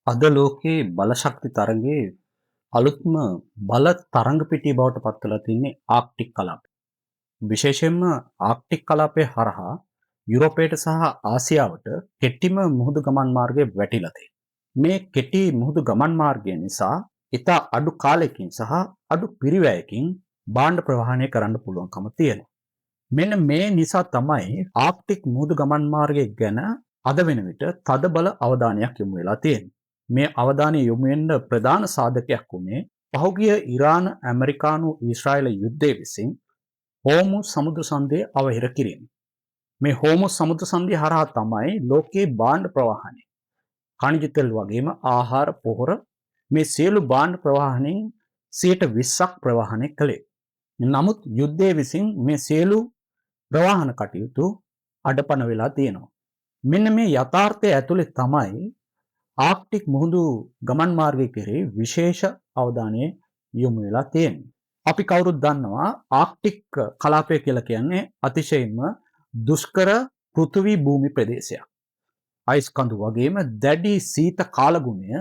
අද ලෝකයේ බලශක්ති තරගයේ අලුත්ම බල තරංග පිටිය බවට පත් වෙලා තින්නේ ආක්ටික් කලාපය. විශේෂයෙන්ම ආක්ටික් කලාපය හරහා යුරෝපයට සහ ආසියාවට කෙටිම මුහුදු ගමන් මාර්ගය වැටිලා තියෙනවා. මේ කෙටි මුහුදු ගමන් මාර්ගය නිසා ඉතා අඩු කාලයකින් සහ අඩු පිරිවැයකින් භාණ්ඩ ප්‍රවාහනය කරන්න පුළුවන්කම තියෙනවා. මෙන්න මේ නිසා තමයි ආක්ටික් මුහුදු ගමන් මාර්ගය ගැන අද වෙන විට තදබල අවධානයක් යොමු වෙලා තියෙන්නේ. මේ අවධානය යොමු වෙන්න ප්‍රධාන සාධකයක් වුණේ පහුගිය ඉරාන ඇමරිකානු ඊශ්‍රායල යුද්ධය විසින් හෝමුස් සමුද්‍ර සන්ධිය අවහිර කිරීම. මේ හෝමුස් සමුද්‍ර සන්ධිය හරහා තමයි ලෝකයේ භාණ්ඩ ප්‍රවාහනය, khනිජ තෙල් වගේම ආහාර පොහොර මේ සියලු භාණ්ඩ ප්‍රවාහනයෙන් 20%ක් ප්‍රවාහනය කළේ. නමුත් යුද්ධය විසින් මේ සියලු ප්‍රවාහන කටයුතු අඩපණ වෙලා තියෙනවා. මෙන්න මේ යථාර්ථය ඇතුලේ තමයි ආක්ටික් මුහුදු ගමන් මාර්ගය කෙරෙහි විශේෂ අවධානය යොමු වෙලා තියෙන්නේ. අපි කවුරුත් දන්නවා ආක්ටික් කලාපය කියලා කියන්නේ අතිශයින්ම දුෂ්කර පෘථිවි භූමි ප්‍රදේශයක්. අයිස් කඳු වගේම දැඩි සීත කාලගුණය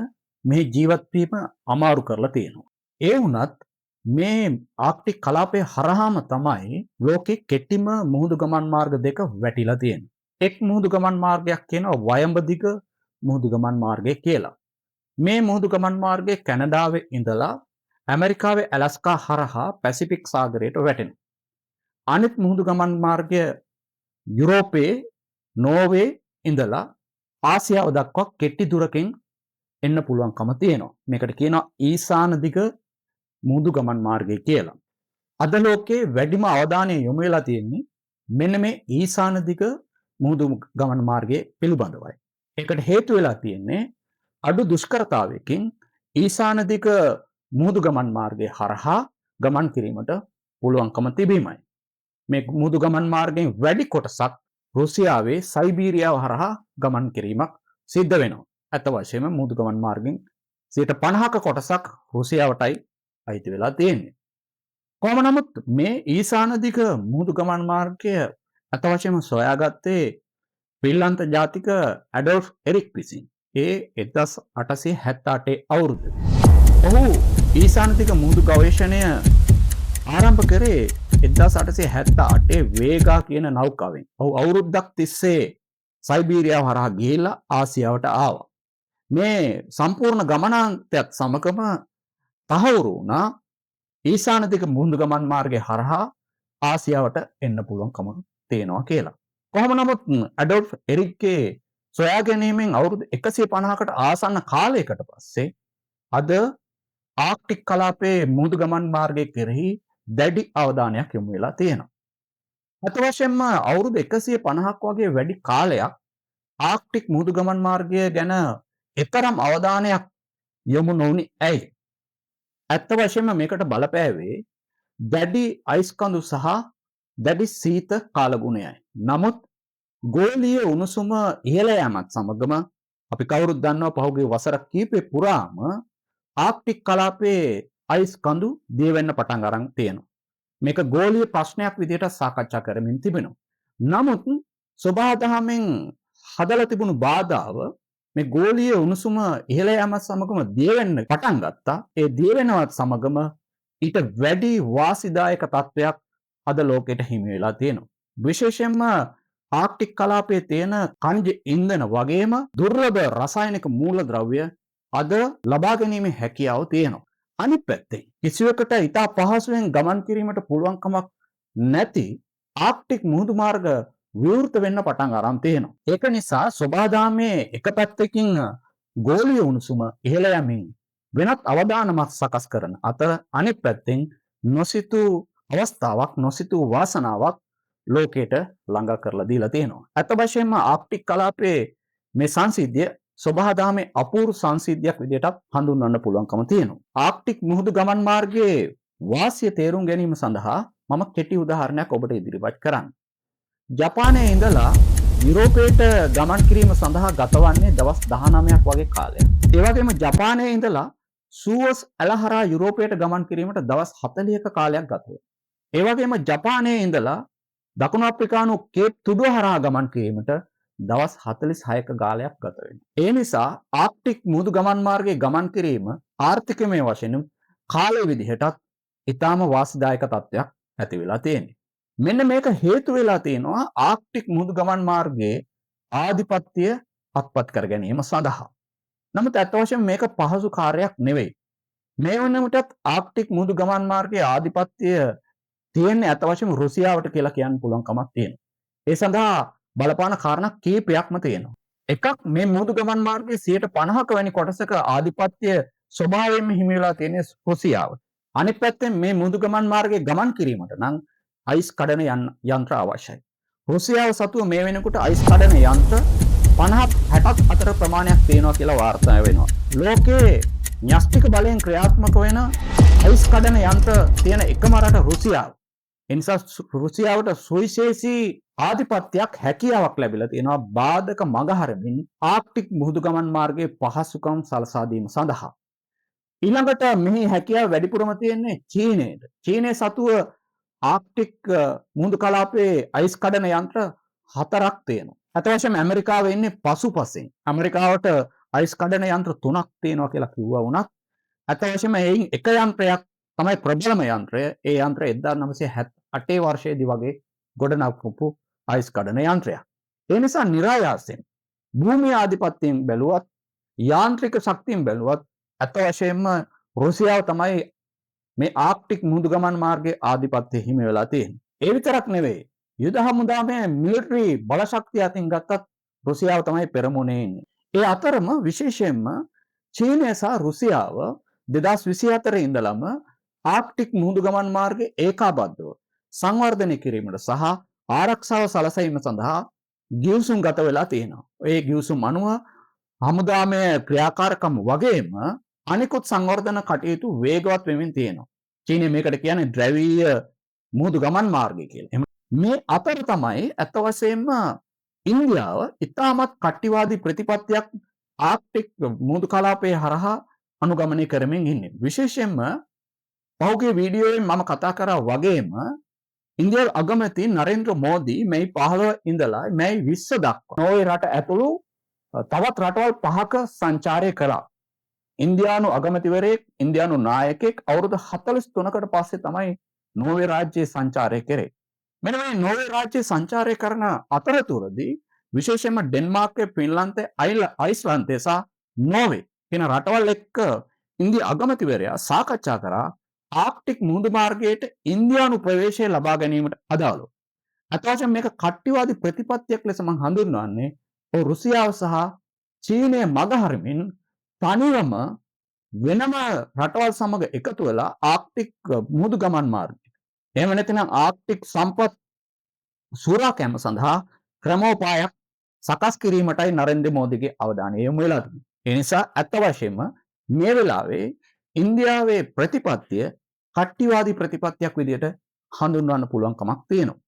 මේ ජීවත් වීම අමාරු කරලා තියෙනවා. ඒ වුණත් මේ ආක්ටික් කලාපය හරහාම තමයි ලෝකෙ කෙටිම මුහුදු ගමන් මාර්ග දෙක වැටිලා තියෙන්නේ. එක් මුහුදු ගමන් මාර්ගයක් කියනවා වයඹදිග මුහුදු ගමන් මාර්ගය කියලා. මේ මුහුදු ගමන් මාර්ගය කැනඩාවේ ඉඳලා ඇමරිකාවේ ඇලස්කා හරහා පැසිෆික් සාගරයට වැටෙනවා. අනිත් මුහුදු ගමන් මාර්ගය යුරෝපයේ නෝර්වේ ඉඳලා ආසියාව දක්වා කෙටි දුරකින් එන්න පුළුවන්කම තියෙනවා. මේකට කියනවා ඊසාන දිග මුහුදු ගමන් මාර්ගය කියලා. අද ලෝකයේ වැඩිම අවධානය යොමු වෙලා තියෙන්නේ මෙන්න මේ ඊසාන දිග මුහුදු ගමන් මාර්ගය පිළිබඳවයි. ඒකට හේතු වෙලා තියෙන්නේ අඩු දුෂ්කරතාවයකින් ඊසාන දිග මුහුදු ගමන් මාර්ගය හරහා ගමන් කිරීමට පුළුවන්කම තිබීමයි. මේ මුහුදු ගමන් මාර්ගයෙන් වැඩි කොටසක් රුසියාවේ සයිබීරියාව හරහා ගමන් කිරීමක් සිද්ධ වෙනවා. අත වශයෙන්ම මුහුදු ගමන් මාර්ගයෙන් 50%ක කොටසක් රුසියාවටයි අයිති වෙලා තියෙන්නේ. කොහොම නමුත් මේ ඊසාන දිග මුහුදු ගමන් මාර්ගය අත වශයෙන්ම සොයාගත්තේ ශ්‍රීලංක ජාතික ඇඩොල්ෆ් එරික් විසින්. ඒ 1878 අවුරුද්දේ. ඔහු ඊසාන දිග මුහුදු ගවේෂණය ආරම්භ කරේ 1878 වේගා කියන නෞකාවෙන්. ඔහු අවුරුද්දක් තිස්සේ සයිබීරියාව හරහා ගිහිල්ලා ආසියාවට ආවා. මේ සම්පූර්ණ ගමනාන්තයත් සමගම තහවුරු වුණා ඊසාන දිග මුහුදු ගමන් මාර්ගය හරහා ආසියාවට එන්න පුළුවන්කම තියෙනවා කියලා. කොහොම නමුත් ඇඩොල්ෆ් එරික්ගේ සොයා ගැනීමෙන් අවුරුදු 150කට ආසන්න කාලයකට පස්සේ අද ආක්ටික් කලාපයේ මුහුදු ගමන් මාර්ගය කෙරෙහි දැඩි අවධානයක් යොමු වෙලා තියෙනවා. අත වශයෙන්ම අවුරුදු 150ක් වගේ වැඩි කාලයක් ආක්ටික් මුහුදු ගමන් මාර්ගය ගැන එතරම් අවධානයක් යොමු නොවුනේ ඇයි? ඇත්ත වශයෙන්ම මේකට බලපෑවේ දැඩි අයිස් කඳු සහ දැඩි සීත කාලගුණයයි. නමුත් ගෝලීය උණුසුම ඉහළ යාමත් සමගම අපි කවුරුත් දන්නවා පහුගිය වසර කිහිපේ පුරාම ආක්ටික් කලාපයේ අයිස් කඳු දිය වෙන්න පටන් අරන් තියෙනවා. මේක ගෝලීය ප්‍රශ්නයක් විදිහට සාකච්ඡා කරමින් තිබෙනවා. නමුත් සබහාදහමෙන් හදලා තිබුණු බාධාව මේ ගෝලීය උණුසුම ඉහළ යාමත් සමගම දිය වෙන්න පටන් ගත්තා. ඒ දිය වෙනවත් සමගම ඊට වැඩි වාසිදායක තත්වයක් අද ලෝකෙට හිමි වෙලා තියෙනවා. විශේෂයෙන්ම ආක්ටික් කලාපයේ තියෙන khනිජ ඉන්ධන වගේම දුර්ලභ රසායනික මූලද්‍රව්‍ය අද ලබා ගැනීමේ හැකියාව තියෙනවා. අනිත් පැත්තෙන් කිසිවකට ඉතා පහසුවෙන් ගමන් කිරීමට පුළුවන්කමක් නැති ආක්ටික් මුහුදු මාර්ග විවෘත වෙන්න පටන් අරන් තියෙනවා. ඒක නිසා සබහාදහමේ එක පැත්තකින් ගෝලීය උණුසුම ඉහළ යමින් වෙනත් අවදානමක් සකස් කරන අතර අනිත් පැත්තෙන් නොසිතූ අවස්ථාවක් නොසිතූ වාසනාවක් ලෝකයට ළඟා කරලා දීලා තියෙනවා. අත වශයෙන්ම ආක්ටික් කලාපයේ මේ සංසිද්ධිය සබහාදහමේ අපූර්ව සංසිද්ධියක් විදිහට හඳුන්වන්න පුළුවන්කම තියෙනවා. ආක්ටික් මුහුදු ගමන් මාර්ගයේ වාසිය තේරුම් ගැනීම සඳහා මම කෙටි උදාහරණයක් ඔබට ඉදිරිපත් කරන්න. ජපානයේ ඉඳලා යුරෝපයට ගමන් කිරීම සඳහා ගතවන්නේ දවස් 19ක් වගේ කාලයක්. ඒ වගේම ජපානයේ ඉඳලා සූවස් ඇල හරහා යුරෝපයට ගමන් කිරීමට දවස් 40ක කාලයක් ගත වෙනවා. ඒ වගේම ජපානයේ ඉඳලා දකුණු අප්‍රිකානු කේප් තුඩුව හරහා ගමන් කිරීමට දවස් 46ක කාලයක් ගත වෙනවා. ඒ නිසා ආක්ටික් මුහුදු ගමන් මාර්ගයේ ගමන් කිරීම ආර්ථිකමය වශයෙන් කාලය විදිහටත් ඊටාම වාසිදායක තත්ත්වයක් ඇති වෙලා තියෙන්නේ. මෙන්න මේක හේතු වෙලා තියෙනවා ආක්ටික් මුහුදු ගමන් මාර්ගයේ ආධිපත්‍ය අත්පත් කර ගැනීම සඳහා. නමුත් අත් වශයෙන් මේක පහසු කාර්යයක් නෙවෙයි. මේ වනවිටත් ආක්ටික් මුහුදු ගමන් මාර්ගයේ ආධිපත්‍ය තියෙන්නේ අත් වශයෙන් රුසියාවට කියලා කියන්න පුළුවන් කමක් තියෙනවා. ඒ සඳහා බලපාන කාරණා කීපයක්ම තියෙනවා. එකක් මේ මුහුදු ගමන් මාර්ගයේ 50% වැනි කොටසක ආධිපත්‍ය ස්වභාවයෙන්ම හිමි වෙලා තියෙන රුසියාවට. අනිත් පැත්තෙන් මේ මුහුදු ගමන් මාර්ගයේ ගමන් කිරීමට නම් අයිස් කඩන යන්ත්‍ර අවශ්‍යයි. රුසියාව සතුව මේ වෙනකොට අයිස් කඩන යන්ත්‍ර 50ක් 60ක් අතර ප්‍රමාණයක් තියෙනවා කියලා වාර්තා වෙනවා. ලෝකයේ න්‍යෂ්ටික බලයෙන් ක්‍රියාත්මක වෙන අයිස් කඩන යන්ත්‍ර තියෙන එකම රට රුසියාව. ඒ නිසා රුසියාවට සුවිශේෂී ආධිපත්‍යයක් හැකියාවක් ලැබිලා තියෙනවා බාධක මගහරමින් ආක්ටික් මුහුදු ගමන් මාර්ගයේ පහසුකම් සලසා දීම සඳහා. ඊළඟට මෙහි හැකියාව වැඩිපුරම තියෙන්නේ චීනයේද. චීනයේ සතුව ආක්ටික් මුහුදු කලාපයේ අයිස් කඩන යන්ත්‍ර 4ක් තියෙනවා. අත වශයෙන් ඇමරිකාවේ ඉන්නේ පසුපසින්. ඇමරිකාවට අයිස් කඩන යන්ත්‍ර 3ක් තියෙනවා කියලා කිව්වා වුණත් අත වශයෙන් එයින් එක යන්ත්‍රයක් තමයි ප්‍රබලම යන්ත්‍රය. ඒ යන්ත්‍රය 1978 වර්ෂයේදී වගේ ගොඩනගපු අයිස් කඩන යන්ත්‍රයක්. ඒ නිසා નિરાයාසයෙන් භූමියේ ආධිපත්‍යයෙන් බැලුවත් යාන්ත්‍රික ශක්තියෙන් බැලුවත් අත වශයෙන්ම රුසියාව තමයි මේ ආක්ටික් මුහුදු ගමන් මාර්ගයේ ආධිපත්‍ය හිමි වෙලා තියෙන්නේ. ඒ විතරක් නෙවෙයි. යුද හමුදාවේ මිලිටරි බලශක්තිය අතින් ගත්තත් රුසියාව තමයි පෙරමුණේ ඉන්නේ. ඒ අතරම විශේෂයෙන්ම චීනය සහ රුසියාව 2024 ඉඳලම ආක්ටික් මුහුදු ගමන් මාර්ගයේ ඒකාබද්ධව සංවර්ධනය කිරීමට සහ ආරක්ෂාව සලසීම සඳහා ගිවිසුම් ගත වෙලා තියෙනවා. ඒ ගිවිසුම් අනුව හමුදාමය ක්‍රියාකාරකම් වගේම අනිකුත් සංවර්ධන කටයුතු වේගවත් වෙමින් තියෙනවා. චීනය මේකට කියන්නේ ද්‍රවීය මුහුදු ගමන් මාර්ගය කියලා. මේ අතර තමයි අත වශයෙන්ම ඉන්දියාව ඉතාමත් කට්ටිවාදී ප්‍රතිපත්තියක් ආක්ටික් මුහුදු කලාපයේ හරහා අනුගමනය කරමින් ඉන්නේ. විශේෂයෙන්ම පහුගිය වීඩියෝවෙන් මම කතා කරා වගේම ඉන්දියාව අගමැති නරේන්ද්‍ර මෝදී මේ 15 ඉඳලා මේ 20 දක්වා නෝර්වේ රට ඇතුළු තවත් රටවල් 5ක සංචාරය කළා. ඉන්දියානු අගමැතිවරයෙක් ඉන්දියානු නායකයෙක් අවුරුදු 43කට පස්සේ තමයි නෝර්වේ රාජ්‍යයේ සංචාරය කරේ. මෙන්න මේ නෝර්වේ රාජ්‍යයේ සංචාරය කරන අතරතුරදී විශේෂයෙන්ම ඩෙන්මාර්ක්ය, ෆින්ලන්තය, අයිස්ලන්තය සහ නෝර්වේ කියන රටවල් එක්ක ඉන්දියා අගමැතිවරයා සාකච්ඡා කරා ආක්ටික් මුහුදු මාර්ගයට ඉන්දියානු ප්‍රවේශය ලබා ගැනීමට අදාළව. අතවශයෙන් මේක කට්ටිවාදී ප්‍රතිපත්තියක් ලෙස මම හඳුන්වන්නේ රුසියාව සහ චීනය මගහරමින් තනිවම වෙනම රටවල් සමග එකතු වෙලා ආක්ටික් මුහුදු ගමන් මාර්ගය. එහෙම නැත්නම් ආක්ටික් සම්පත් සුරා කැම සඳහා ක්‍රමෝපායක් සකස් කිරීමටයි නරේන්ද්‍ර මෝදීගේ අවධානය යොමු වෙලා තිබෙනවා. ඒ නිසා අත් වශයෙන්ම මේ වෙලාවේ ඉන්දියාවේ ප්‍රතිපත්තිය කට්ටිවාදී ප්‍රතිපත්තියක් විදිහට හඳුන්වන්න පුළුවන් කමක් තියෙනවා.